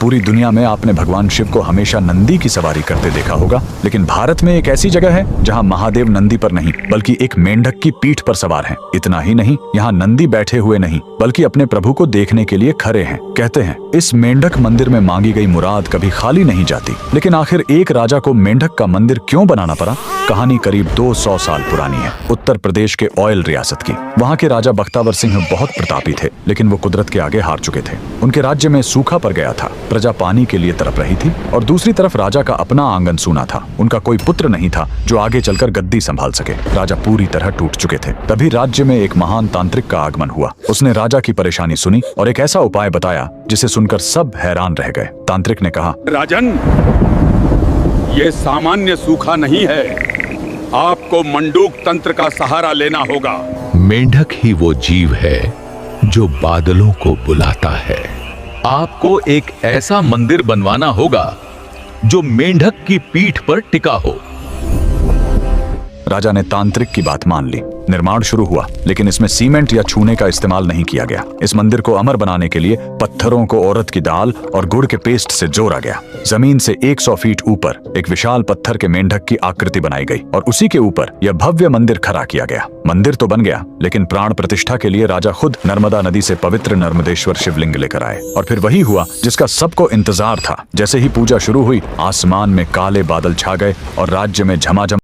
पूरी दुनिया में आपने भगवान शिव को हमेशा नंदी की सवारी करते देखा होगा, लेकिन भारत में एक ऐसी जगह है जहां महादेव नंदी पर नहीं बल्कि एक मेंढक की पीठ पर सवार हैं। इतना ही नहीं, यहाँ नंदी बैठे हुए नहीं बल्कि अपने प्रभु को देखने के लिए खड़े हैं। कहते हैं इस मेंढक मंदिर में मांगी गई मुराद कभी खाली नहीं जाती। लेकिन आखिर एक राजा को मेंढक का मंदिर क्यों बनाना पड़ा? कहानी करीब 200 साल पुरानी है, उत्तर प्रदेश के ऑयल रियासत की। वहाँ के राजा बख्तावर सिंह बहुत प्रतापी थे, लेकिन वो कुदरत के आगे हार चुके थे। उनके राज्य में सूखा पड़ गया था, प्रजा पानी के लिए तड़प रही थी और दूसरी तरफ राजा का अपना आंगन सूना था। उनका कोई पुत्र नहीं था जो आगे चलकर गद्दी संभाल सके। राजा पूरी तरह टूट चुके थे। तभी राज्य में एक महान तांत्रिक का आगमन हुआ। उसने राजा की परेशानी सुनी और एक ऐसा उपाय बताया जिसे सुनकर सब हैरान रह गए। तांत्रिक ने कहा, राजन, ये सामान्य सूखा नहीं है, आपको मंडूक तंत्र का सहारा लेना होगा। मेंढक ही वो जीव है जो बादलों को बुलाता है। आपको एक ऐसा मंदिर बनवाना होगा जो मेंढक की पीठ पर टिका हो। राजा ने तांत्रिक की बात मान ली। निर्माण शुरू हुआ, लेकिन इसमें सीमेंट या चूने का इस्तेमाल नहीं किया गया। इस मंदिर को अमर बनाने के लिए पत्थरों को औरत की दाल और गुड़ के पेस्ट से जोड़ा गया। जमीन से 100 फीट ऊपर एक विशाल पत्थर के मेंढक की आकृति बनाई गई और उसी के ऊपर यह भव्य मंदिर खड़ा किया गया। मंदिर तो बन गया, लेकिन प्राण प्रतिष्ठा के लिए राजा खुद नर्मदा नदी से पवित्र नर्मदेश्वर शिवलिंग लेकर आए। और फिर वही हुआ जिसका सबको इंतजार था। जैसे ही पूजा शुरू हुई, आसमान में काले बादल छा गए और राज्य में झमाझम